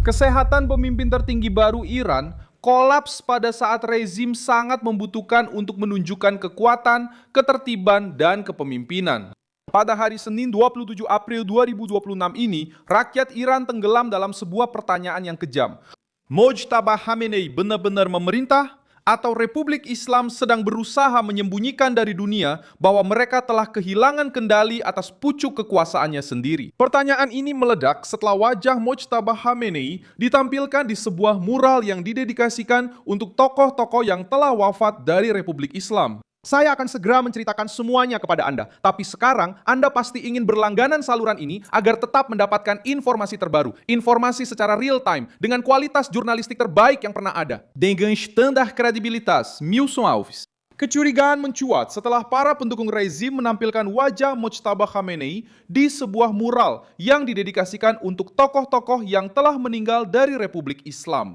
Kesehatan pemimpin tertinggi baru Iran kolaps pada saat rezim sangat membutuhkan untuk menunjukkan kekuatan, ketertiban, dan kepemimpinan. Pada hari Senin 27 April 2026 ini, rakyat Iran tenggelam dalam sebuah pertanyaan yang kejam. Mojtaba Khamenei benar-benar memerintah? Atau Republik Islam sedang berusaha menyembunyikan dari dunia bahwa mereka telah kehilangan kendali atas pucuk kekuasaannya sendiri? Pertanyaan ini meledak setelah wajah Mojtaba Khamenei ditampilkan di sebuah mural yang didedikasikan untuk tokoh-tokoh yang telah wafat dari Republik Islam. Saya akan segera menceritakan semuanya kepada Anda, tapi sekarang Anda pasti ingin berlangganan saluran ini agar tetap mendapatkan informasi terbaru, informasi secara real time, dengan kualitas jurnalistik terbaik yang pernah ada. Dengan standar kredibilitas Milson Alves. Kecurigaan mencuat setelah para pendukung rezim menampilkan wajah Mojtaba Khamenei di sebuah mural yang didedikasikan untuk tokoh-tokoh yang telah meninggal dari Republik Islam.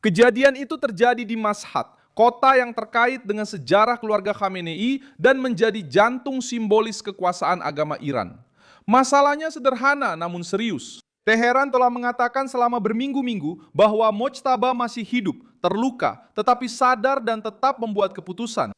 Kejadian itu terjadi di Mashhad, kota yang terkait dengan sejarah keluarga Khamenei dan menjadi jantung simbolis kekuasaan agama Iran. Masalahnya sederhana namun serius. Teheran telah mengatakan selama berminggu-minggu bahwa Mojtaba masih hidup, terluka, tetapi sadar dan tetap membuat keputusan.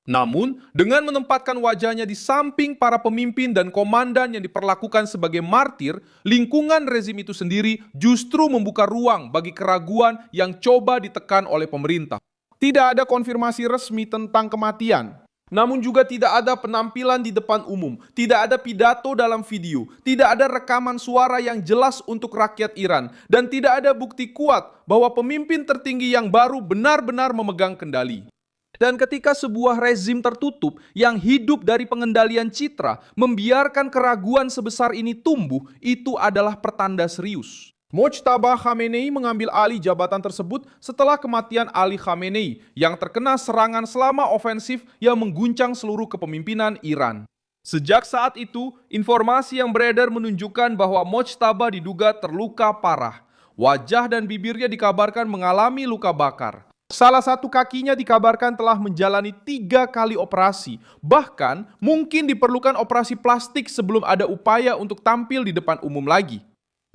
Namun, dengan menempatkan wajahnya di samping para pemimpin dan komandan yang diperlakukan sebagai martir, lingkungan rezim itu sendiri justru membuka ruang bagi keraguan yang coba ditekan oleh pemerintah. Tidak ada konfirmasi resmi tentang kematian. Namun juga tidak ada penampilan di depan umum, tidak ada pidato dalam video, tidak ada rekaman suara yang jelas untuk rakyat Iran, dan tidak ada bukti kuat bahwa pemimpin tertinggi yang baru benar-benar memegang kendali. Dan ketika sebuah rezim tertutup yang hidup dari pengendalian citra membiarkan keraguan sebesar ini tumbuh, itu adalah pertanda serius. Mojtaba Khamenei mengambil alih jabatan tersebut setelah kematian Ali Khamenei yang terkena serangan selama ofensif yang mengguncang seluruh kepemimpinan Iran. Sejak saat itu, informasi yang beredar menunjukkan bahwa Mojtaba diduga terluka parah. Wajah dan bibirnya dikabarkan mengalami luka bakar. Salah satu kakinya dikabarkan telah menjalani 3 kali operasi. Bahkan mungkin diperlukan operasi plastik sebelum ada upaya untuk tampil di depan umum lagi.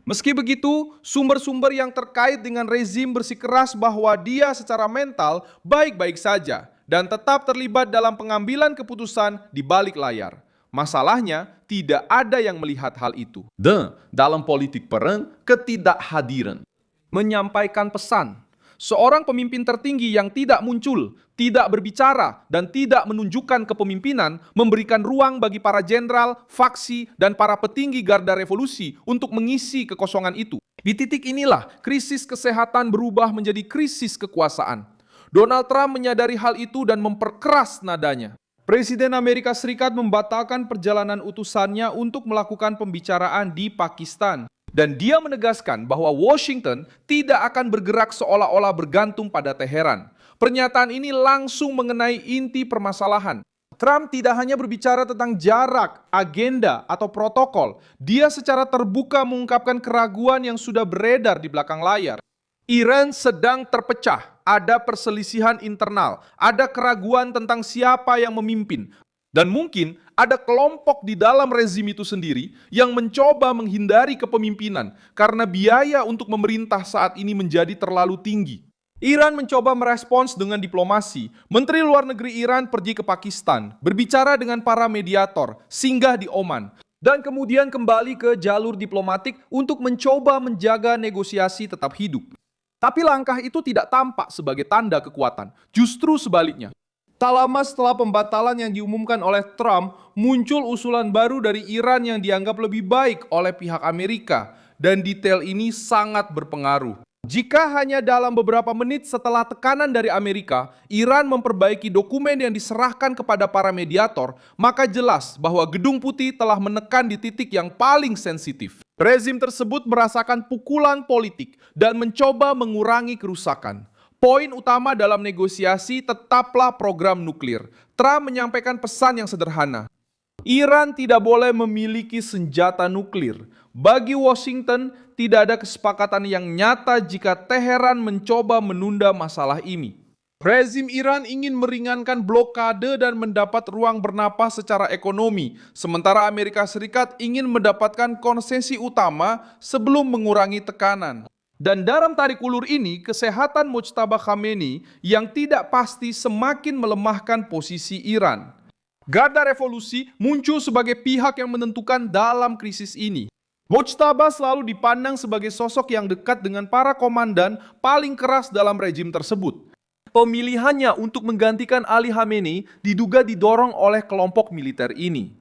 Meski begitu, sumber-sumber yang terkait dengan rezim bersikeras bahwa dia secara mental baik-baik saja dan tetap terlibat dalam pengambilan keputusan di balik layar. Masalahnya, tidak ada yang melihat hal itu. Dan dalam politik peran, ketidakhadiran. Menyampaikan pesan. Seorang pemimpin tertinggi yang tidak muncul, tidak berbicara, dan tidak menunjukkan kepemimpinan memberikan ruang bagi para jenderal, faksi, dan para petinggi garda revolusi untuk mengisi kekosongan itu. Di titik inilah krisis kesehatan berubah menjadi krisis kekuasaan. Donald Trump menyadari hal itu dan memperkeras nadanya. Presiden Amerika Serikat membatalkan perjalanan utusannya untuk melakukan pembicaraan di Pakistan. Dan dia menegaskan bahwa Washington tidak akan bergerak seolah-olah bergantung pada Teheran. Pernyataan ini langsung mengenai inti permasalahan. Trump tidak hanya berbicara tentang jarak, agenda, atau protokol. Dia secara terbuka mengungkapkan keraguan yang sudah beredar di belakang layar. Iran sedang terpecah, ada perselisihan internal, ada keraguan tentang siapa yang memimpin. Dan mungkin ada kelompok di dalam rezim itu sendiri yang mencoba menghindari kepemimpinan karena biaya untuk memerintah saat ini menjadi terlalu tinggi. Iran mencoba merespons dengan diplomasi. Menteri Luar Negeri Iran pergi ke Pakistan, berbicara dengan para mediator, singgah di Oman, dan kemudian kembali ke jalur diplomatik untuk mencoba menjaga negosiasi tetap hidup. Tapi langkah itu tidak tampak sebagai tanda kekuatan, justru sebaliknya. Tak lama setelah pembatalan yang diumumkan oleh Trump, muncul usulan baru dari Iran yang dianggap lebih baik oleh pihak Amerika, dan detail ini sangat berpengaruh. Jika hanya dalam beberapa menit setelah tekanan dari Amerika, Iran memperbaiki dokumen yang diserahkan kepada para mediator, maka jelas bahwa Gedung Putih telah menekan di titik yang paling sensitif. Rezim tersebut merasakan pukulan politik dan mencoba mengurangi kerusakan. Poin utama dalam negosiasi tetaplah program nuklir. Trump menyampaikan pesan yang sederhana. Iran tidak boleh memiliki senjata nuklir. Bagi Washington, tidak ada kesepakatan yang nyata jika Teheran mencoba menunda masalah ini. Rezim Iran ingin meringankan blokade dan mendapat ruang bernapas secara ekonomi, sementara Amerika Serikat ingin mendapatkan konsesi utama sebelum mengurangi tekanan. Dan dalam tarik ulur ini, kesehatan Mojtaba Khamenei yang tidak pasti semakin melemahkan posisi Iran. Garda Revolusi muncul sebagai pihak yang menentukan dalam krisis ini. Mojtaba selalu dipandang sebagai sosok yang dekat dengan para komandan paling keras dalam rejim tersebut. Pemilihannya untuk menggantikan Ali Khamenei diduga didorong oleh kelompok militer ini.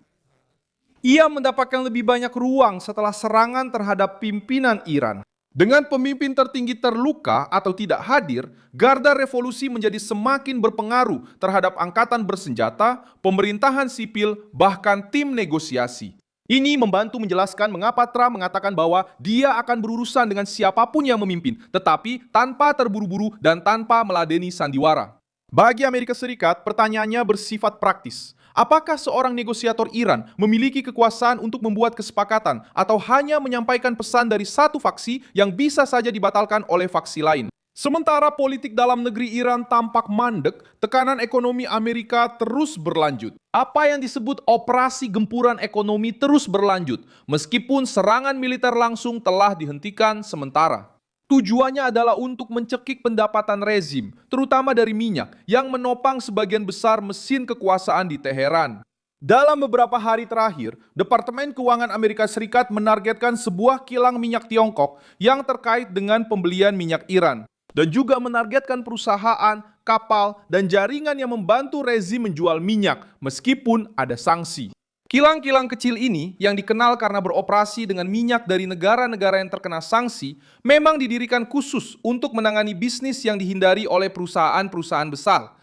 Ia mendapatkan lebih banyak ruang setelah serangan terhadap pimpinan Iran. Dengan pemimpin tertinggi terluka atau tidak hadir, Garda Revolusi menjadi semakin berpengaruh terhadap angkatan bersenjata, pemerintahan sipil, bahkan tim negosiasi. Ini membantu menjelaskan mengapa Trump mengatakan bahwa dia akan berurusan dengan siapapun yang memimpin, tetapi tanpa terburu-buru dan tanpa meladeni sandiwara. Bagi Amerika Serikat, pertanyaannya bersifat praktis. Apakah seorang negosiator Iran memiliki kekuasaan untuk membuat kesepakatan atau hanya menyampaikan pesan dari satu faksi yang bisa saja dibatalkan oleh faksi lain? Sementara politik dalam negeri Iran tampak mandek, tekanan ekonomi Amerika terus berlanjut. Apa yang disebut operasi gempuran ekonomi terus berlanjut, meskipun serangan militer langsung telah dihentikan sementara. Tujuannya adalah untuk mencekik pendapatan rezim, terutama dari minyak, yang menopang sebagian besar mesin kekuasaan di Teheran. Dalam beberapa hari terakhir, Departemen Keuangan Amerika Serikat menargetkan sebuah kilang minyak Tiongkok yang terkait dengan pembelian minyak Iran, dan juga menargetkan perusahaan, kapal, dan jaringan yang membantu rezim menjual minyak meskipun ada sanksi. Kilang-kilang kecil ini yang dikenal karena beroperasi dengan minyak dari negara-negara yang terkena sanksi memang didirikan khusus untuk menangani bisnis yang dihindari oleh perusahaan-perusahaan besar.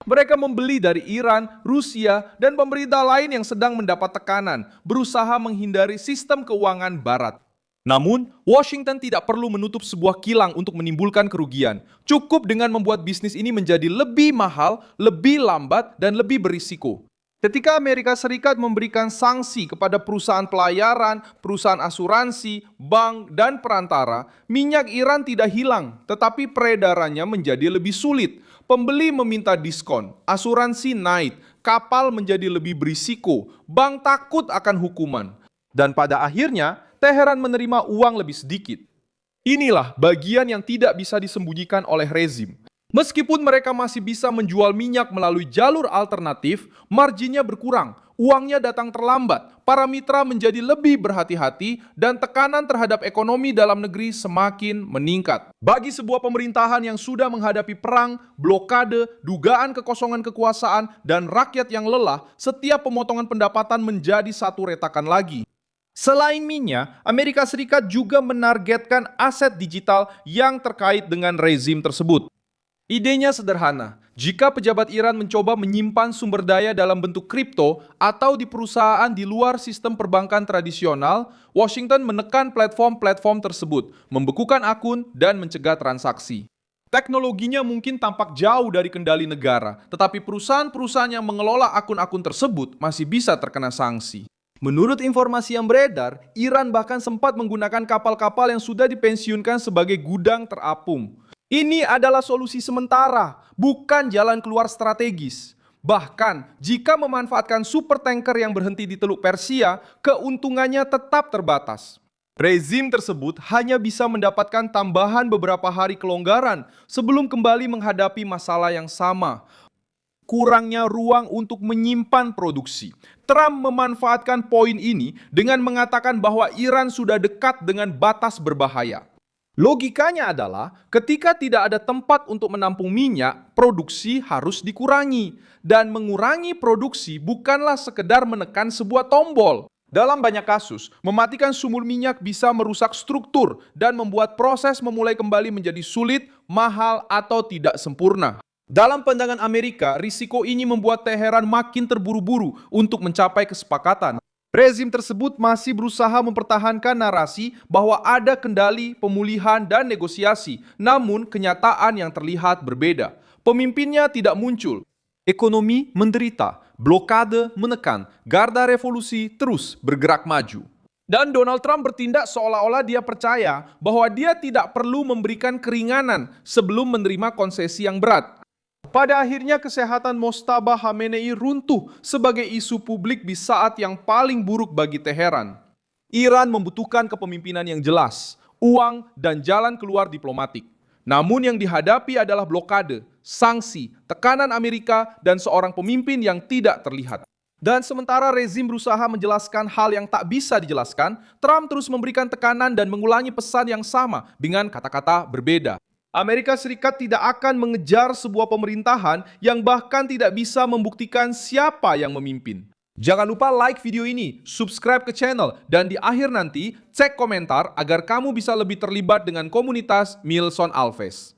Mereka membeli dari Iran, Rusia, dan pemerintah lain yang sedang mendapat tekanan, berusaha menghindari sistem keuangan Barat. Namun, Washington tidak perlu menutup sebuah kilang untuk menimbulkan kerugian. Cukup dengan membuat bisnis ini menjadi lebih mahal, lebih lambat, dan lebih berisiko. Ketika Amerika Serikat memberikan sanksi kepada perusahaan pelayaran, perusahaan asuransi, bank, dan perantara, minyak Iran tidak hilang, tetapi peredarannya menjadi lebih sulit. Pembeli meminta diskon, asuransi naik, kapal menjadi lebih berisiko, bank takut akan hukuman. Dan pada akhirnya, Teheran menerima uang lebih sedikit. Inilah bagian yang tidak bisa disembunyikan oleh rezim. Meskipun mereka masih bisa menjual minyak melalui jalur alternatif, marginnya berkurang, uangnya datang terlambat, para mitra menjadi lebih berhati-hati, dan tekanan terhadap ekonomi dalam negeri semakin meningkat. Bagi sebuah pemerintahan yang sudah menghadapi perang, blokade, dugaan kekosongan kekuasaan, dan rakyat yang lelah, setiap pemotongan pendapatan menjadi satu retakan lagi. Selain minyak, Amerika Serikat juga menargetkan aset digital yang terkait dengan rezim tersebut. Idenya sederhana, jika pejabat Iran mencoba menyimpan sumber daya dalam bentuk kripto atau di perusahaan di luar sistem perbankan tradisional, Washington menekan platform-platform tersebut, membekukan akun, dan mencegah transaksi. Teknologinya mungkin tampak jauh dari kendali negara, tetapi perusahaan-perusahaan yang mengelola akun-akun tersebut masih bisa terkena sanksi. Menurut informasi yang beredar, Iran bahkan sempat menggunakan kapal-kapal yang sudah dipensiunkan sebagai gudang terapung. Ini adalah solusi sementara, bukan jalan keluar strategis. Bahkan, jika memanfaatkan supertanker yang berhenti di Teluk Persia, keuntungannya tetap terbatas. Rezim tersebut hanya bisa mendapatkan tambahan beberapa hari kelonggaran sebelum kembali menghadapi masalah yang sama. Kurangnya ruang untuk menyimpan produksi. Trump memanfaatkan poin ini dengan mengatakan bahwa Iran sudah dekat dengan batas berbahaya. Logikanya adalah ketika tidak ada tempat untuk menampung minyak, produksi harus dikurangi. Dan mengurangi produksi bukanlah sekedar menekan sebuah tombol. Dalam banyak kasus, mematikan sumur minyak bisa merusak struktur dan membuat proses memulai kembali menjadi sulit, mahal, atau tidak sempurna. Dalam pandangan Amerika, risiko ini membuat Teheran makin terburu-buru untuk mencapai kesepakatan. Rezim tersebut masih berusaha mempertahankan narasi bahwa ada kendali, pemulihan, dan negosiasi, namun kenyataan yang terlihat berbeda. Pemimpinnya tidak muncul. Ekonomi menderita, blokade menekan, garda revolusi terus bergerak maju. Dan Donald Trump bertindak seolah-olah dia percaya bahwa dia tidak perlu memberikan keringanan sebelum menerima konsesi yang berat. Pada akhirnya kesehatan Mojtaba Khamenei runtuh sebagai isu publik di saat yang paling buruk bagi Teheran. Iran membutuhkan kepemimpinan yang jelas. uang, dan jalan keluar diplomatik. Namun yang dihadapi adalah blokade, sanksi, tekanan Amerika, dan seorang pemimpin yang tidak terlihat. Dan sementara rezim berusaha menjelaskan hal yang tak bisa dijelaskan, Trump terus memberikan tekanan dan mengulangi pesan yang sama dengan kata-kata berbeda. Amerika Serikat tidak akan mengejar sebuah pemerintahan yang bahkan tidak bisa membuktikan siapa yang memimpin. Jangan lupa like video ini, subscribe ke channel, dan di akhir nanti cek komentar agar kamu bisa lebih terlibat dengan komunitas Milson Alves.